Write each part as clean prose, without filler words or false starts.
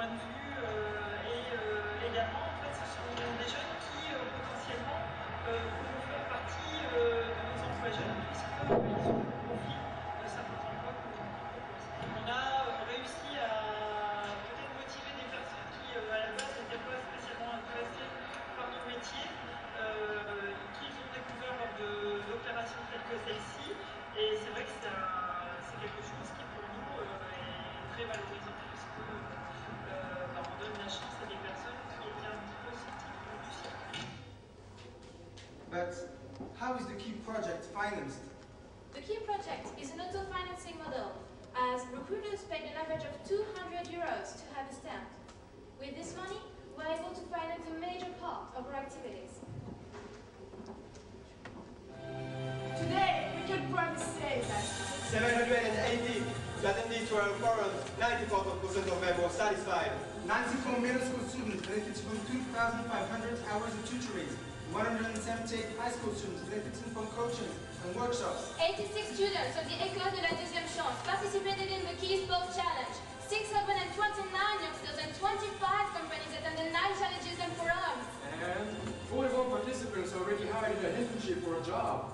point de vue et également, en fait, ce sont des jeunes qui potentiellement pourront faire partie de nos emplois jeunes puisqu'ils ont le profil de certains emplois que l'on propose. On a réussi à peut-être motiver des personnes qui, à la base, n'étaient pas spécialement intéressées par nos métiers, qu'ils ont découvert lors d'opérations telles que celle-ci. Et c'est vrai que c'est quelque chose qui, pour nous, est très valorisant puisque on donne la chance à des personnes qui étaient un petit peu sceptiques du circuit. But how is the KEY project financed? The KEY project is an auto-financing model, as recruiters paid an average of €200 to have a stand. With this money, we're able to finance a major part of our activities. Today, we can proudly say that 780 attendees to our forum, 94% of them were satisfied. 94 middle school students benefited from 2,500 hours of tutoring. 178 high school students benefiting from coaching and workshops. 86 students of the École de la Deuxième Chance participated in the Key Sports Challenge. 629 youngsters and 25 companies attended 9 challenges and forums. And 41 participants already hired in an internship for a job.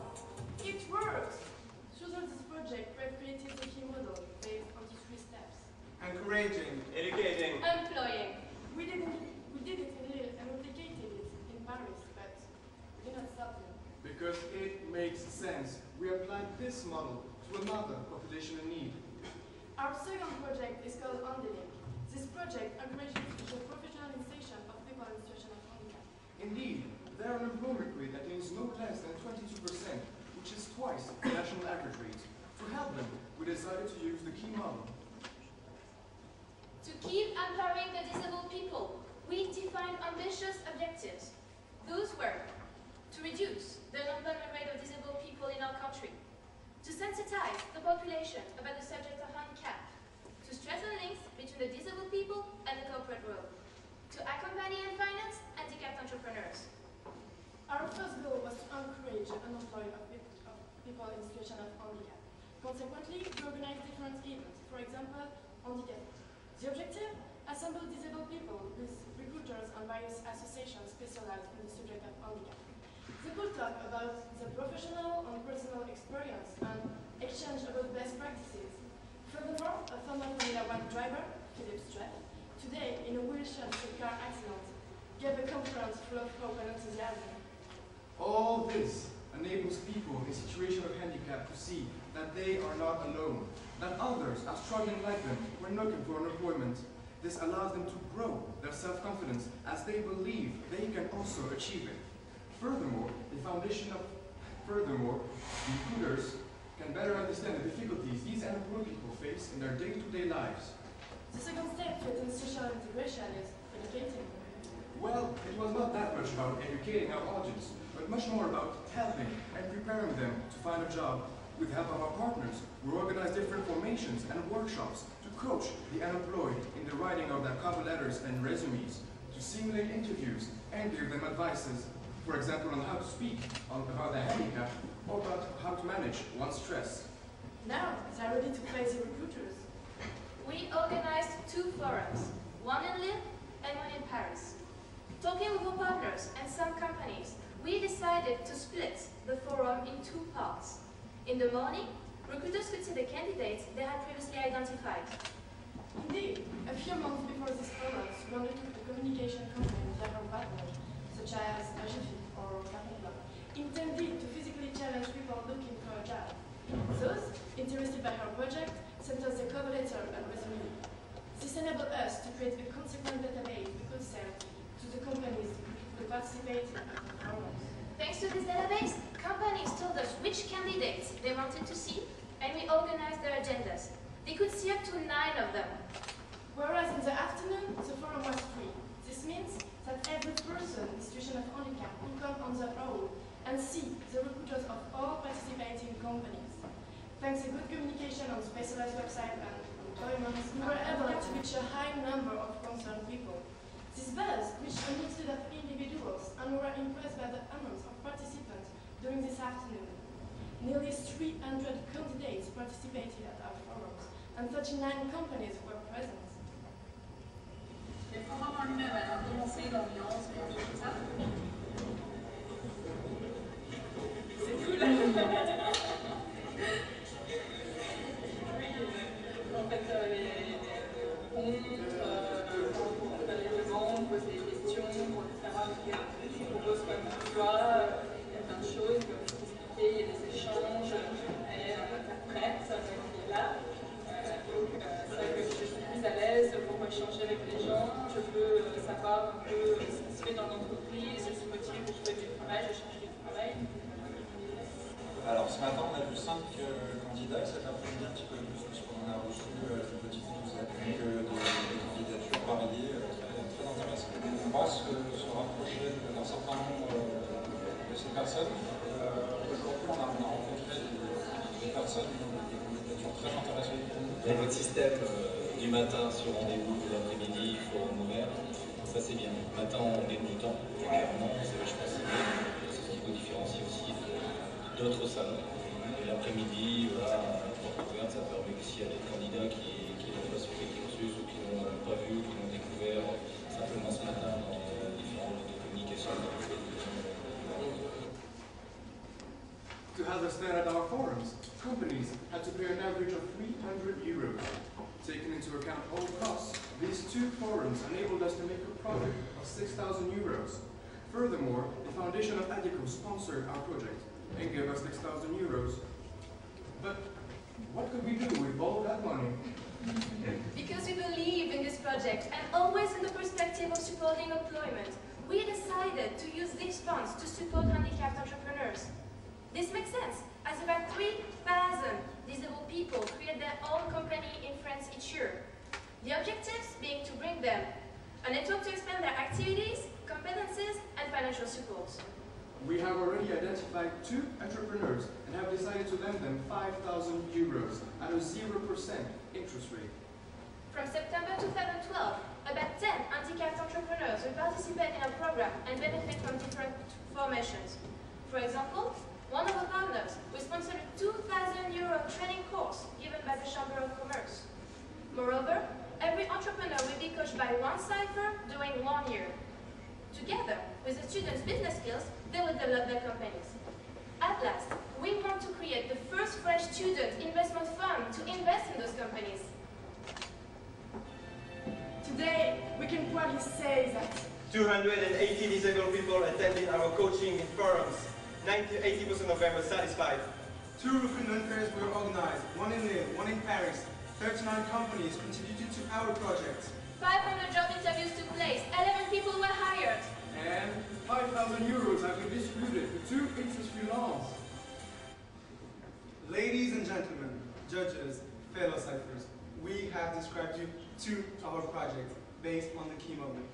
it works. Through this project, we have created the key model based on the 3 steps. Encouraging. Educating. Employing. We did it in Lille and replicated it in Paris, but we did not stop there. Because it makes sense. We applied this model to another population in need. Our second project is called On the Link. This project encourages the professionalization of people in situation of handicap. Indeed, their unemployment rate attains no less than 22%, which is twice the national average rate. To help them, we decided to use the key model. To keep empowering the disabled people, we defined ambitious objectives. Those were to reduce the unemployment rate of disabled people in our country, to sensitize the population about the subject of handicap, to strengthen links between the disabled people and the corporate world, to accompany and finance handicapped entrepreneurs. Our first goal was to encourage the unemployed of people in situation of handicap. Consequently, we organized different events, for example, handicap. The objective? Assemble disabled people with recruiters and various associations specialized in the subject of handicap. They will talk about the professional and personal experience and exchange about best practices. Furthermore, a former Formula 1 driver, Philip Streff, today in a wheelchair car accident, gave a conference full of hope and enthusiasm. All this enables people in situation of handicap to see that they are not alone, that others are struggling like them when looking for employment. This allows them to grow their self-confidence as they believe they can also achieve it. Furthermore, the recruiters can better understand the difficulties these unemployed people face in their day-to-day lives. The second step to attain social integration is educating. Well, it was not that much about educating our audience, but much more about helping and preparing them to find a job. With the help of our partners, we organize different formations and workshops to coach the unemployed in the writing of their cover letters and resumes, to simulate interviews and give them advices, for example, on how to speak about their handicap or about how to manage one's stress. Now, they are ready to play the recruiters. We organized 2 forums, one in Lille and one in Paris. Talking with our partners and some companies, we decided to split the forum in 2 parts. In the morning, recruiters could see the candidates they had previously identified. Indeed, a few months before these forums, we undertook a communication campaign with our partners, such as SIFE or Compétition, intended to physically challenge people looking for a job. Those interested by our project sent us a cover letter and resume. This enabled us to create a consequent database we could send to the companies who participated in the forums. Thanks to this database, companies told us which candidates they wanted to see, and we organized their agendas. They could see up to 9 of them. Whereas in the afternoon, the forum was free. This means that every person in situation of handicap could come on their own and see the recruiters of all participating companies. Thanks to good communication on specialized website and employment, we were able to reach a high number of concerned people. This buzz reached a multitude of individuals, and we were impressed by the amount of participants during this afternoon. Nearly 300 candidates participated at our forums, and 39 companies were present. l'ambiance, des trucs comme ça. C'est cool. En fait, les rencontres, pour faire les demandes, poser des questions, pour les faire on propose comme emploi, il y a plein de choses, il faut expliquer, il y a des échanges, et l'interprète qui est là. Donc c'est vrai que je suis plus à l'aise pour échanger avec les gens, je veux savoir un peu ce qui se fait dans l'entreprise, je suis motivée pour trouver du travail, je cherche du travail. Alors ce matin on a vu 5 candidats, cet après-midi un petit peu plus parce qu'on a reçu une petite douzaine de candidatures variées, très intéressantes. On va se rapprocher d'un certain nombre de ces personnes. Aujourd'hui on a rencontré des personnes, des candidatures très intéressantes pour nous. Et votre système du matin sur rendez-vous, l'après-midi, forum ouvert, ça c'est bien. Le matin on gagne du temps, clairement, c'est vachement ciblé, c'est ce qui vous différencie aussi d'autres salons. Et l'après-midi, voilà, porte ouverte, ça permet que s'il y a des candidats qui n'ont pas suivi le cursus ou qui n'ont pas vu, qui l'ont découvert simplement ce matin dans différents modes de communication. To have us there at our forums, companies had to pay an average of €300. Taking into account all costs, these 2 forums enabled us to make a profit of €6,000. Furthermore, the foundation of ADICO sponsored our project and gave us €6,000. But what could we do with all that money? Because we believe in this project and always in the perspective of supporting employment, we decided to use these funds to support handicapped entrepreneurs. This makes sense, as about 3,000 disabled people create their own company in France each year. The objectives being to bring them a network to expand their activities, competencies, and financial support. We have already identified 2 entrepreneurs and have decided to lend them €5,000 at a 0% interest rate. From September 2012, about 10 handicapped entrepreneurs will participate in our program and benefit from different formations. For example, one of our partners will sponsor a €2,000 training course given by the Chamber of Commerce. Moreover, every entrepreneur will be coached by one SIFE during 1 year. Together with the students' business skills, they will develop their companies. At last, we want to create the first French student investment fund to invest in those companies. Today, we can proudly say that 280 disabled people attended our coaching forums. 80% of them were satisfied. 2 recruitment fairs were organized, one in Lille, one in Paris. 39 companies contributed to our project. 500 job interviews took place, 11 people were hired. And €5,000 have been distributed to 2 interest-free loans. Ladies and gentlemen, judges, fellow ciphers, we have described you to our project based on the key moment.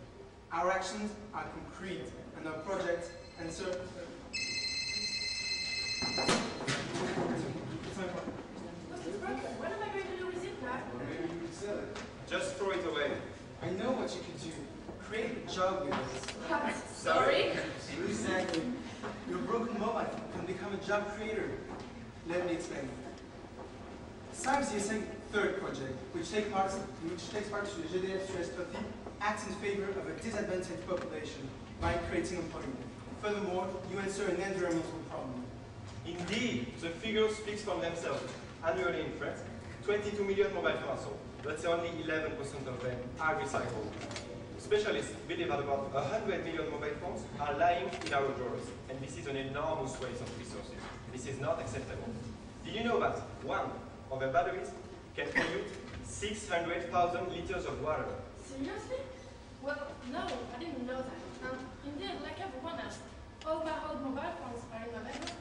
Our actions are concrete and our project and it's broken. What am I going to do with it now? Or maybe you could sell it. Just throw it away. I know what you could do. Create a job with us. Sorry? Exactly. Your broken mobile phone can become a job creator. Let me explain. SIFE's IÉSEG third project, which takes part to the GDF strategy, acts in favor of a disadvantaged population by creating employment. Furthermore, you answer an environmental problem. Indeed, the figures speak for themselves. Annually in France, 22 million mobile phones sold, but only 11% of them are recycled. Specialists believe that about 100 million mobile phones are lying in our drawers, and this is an enormous waste of resources. This is not acceptable. Did you know that one of the batteries can pollute 600,000 liters of water? Seriously? Well, no, I didn't know that. Indeed, like everyone else, all my old mobile phones are in my bedroom.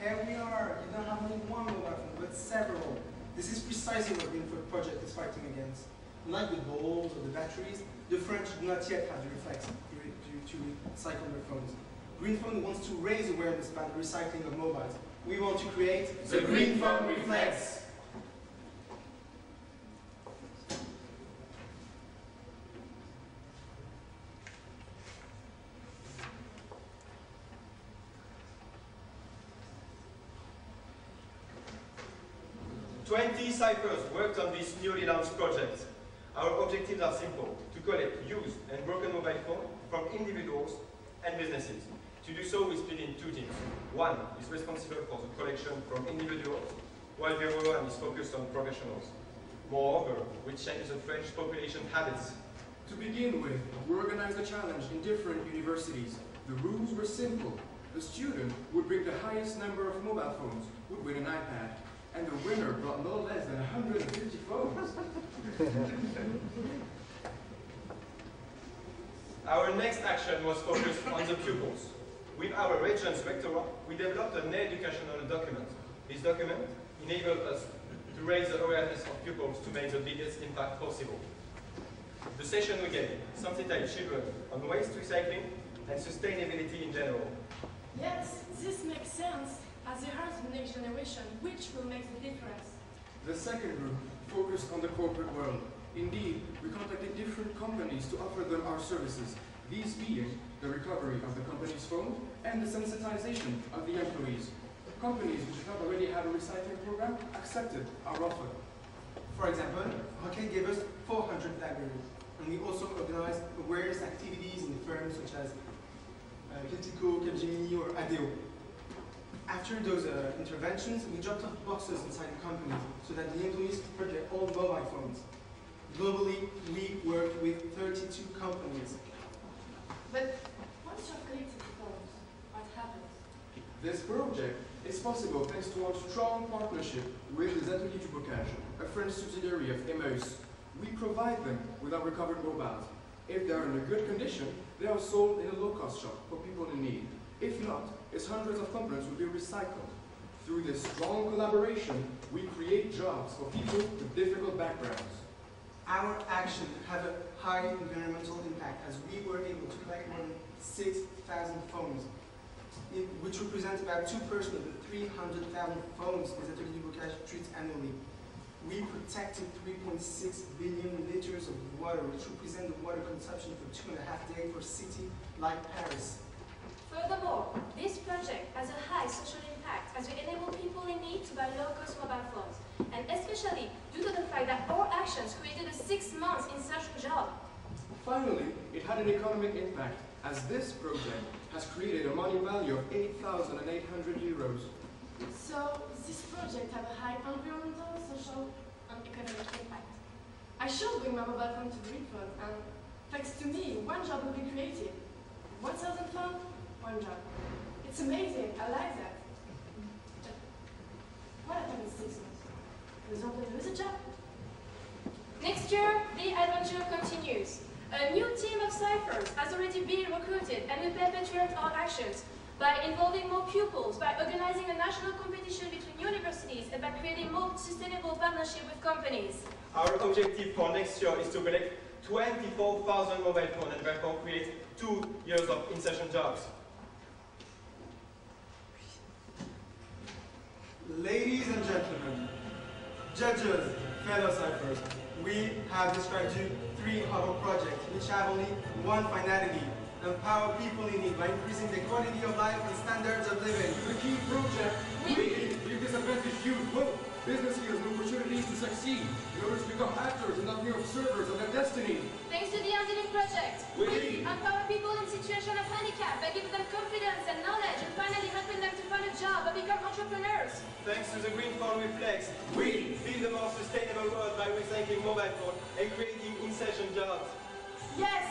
Here we are. You don't have only one mobile phone, but several. This is precisely what the Info project is fighting against. Unlike the balls or the batteries, the French do not yet have the reflex to recycle their phones. Green Phone wants to raise awareness about the recycling of mobiles. We want to create the Green Phone Reflex. Twenty ciphers worked on this newly launched project. Our objectives are simple: to collect used and broken mobile phones from individuals and businesses. To do so, we split in two teams. One is responsible for the collection from individuals, while the other one is focused on professionals. Moreover, we changed the French population habits. To begin with, we organized a challenge in different universities. The rules were simple. The student would bring the highest number of mobile phones, would win an iPad, and the winner brought no less than 150 phones. Our next action was focused on the pupils. With our region's rectorate, we developed an educational document. This document enabled us to raise the awareness of pupils to make the biggest impact possible. The session we gave sensitized children on waste recycling and sustainability in general. Yes, this makes sense, as there has the next generation, which will make the difference. The second group focused on the corporate world. Indeed, we contacted different companies to offer them our services, these being the recovery of the company's phone and the sensitization of the employees. Companies which did not already have a recycling program accepted our offer. For example, Hockey gave us 400 libraries, and we also organized awareness activities in firms such as PepsiCo, Capgemini, or ADEO. After those interventions, we dropped off boxes inside the companies so that the employees could put their own mobile phones. Globally, we worked with 32 companies. But once you've collected the phones, what happens? This project is possible thanks to our strong partnership with les Ateliers du Bocage, a French subsidiary of Emmaüs. We provide them with our recovered mobiles. If they are in a good condition, they are sold in a low-cost shop for people in need. If not, its hundreds of components will be recycled. Through this strong collaboration, we create jobs for people with difficult backgrounds. Our action had a high environmental impact as we were able to collect more than 6,000 phones, which represents about 2% of the 300,000 phones les Ateliers du Bocage treats annually. We protected 3.6 billion liters of water, which represent the water consumption for 2.5 days for a city like Paris. Furthermore, this project has a high social impact as we enable people in need to buy low-cost mobile phones, and especially due to the fact that our actions created a 6-month insertion job. Finally, it had an economic impact, as this project has created a money value of 8,800 euros. So, this project has a high environmental, social, and economic impact. I should bring my mobile phone to the refund, and thanks to me, one job will be created. 1,000 phones, one job. It's amazing, I like that. But what happens in 6 months? Does somebody lose a job? Next year, the adventure continues. A new team of SIFErs has already been recruited, and we perpetuate our actions by involving more pupils, by organizing a national competition between universities, and by creating more sustainable partnership with companies. Our objective for next year is to collect 24,000 mobile phones and therefore create 2 years of insertion jobs. Ladies and gentlemen, judges, fellow ciphers, we have described you 3 of our projects which have only one finality: empower people in need by increasing the quality of life and standards of living. The key project, we give disadvantaged youth hope, business skills and opportunities to succeed, in order to become actors and not mere observers of their destiny. Thanks to the Engineering Project, we empower people in situation of handicap by giving them confidence and knowledge, and finally helping them to find a job or become entrepreneurs. Thanks to the Green Phone Reflex, we build a more sustainable world by recycling mobile phones and creating insertion jobs. Yes,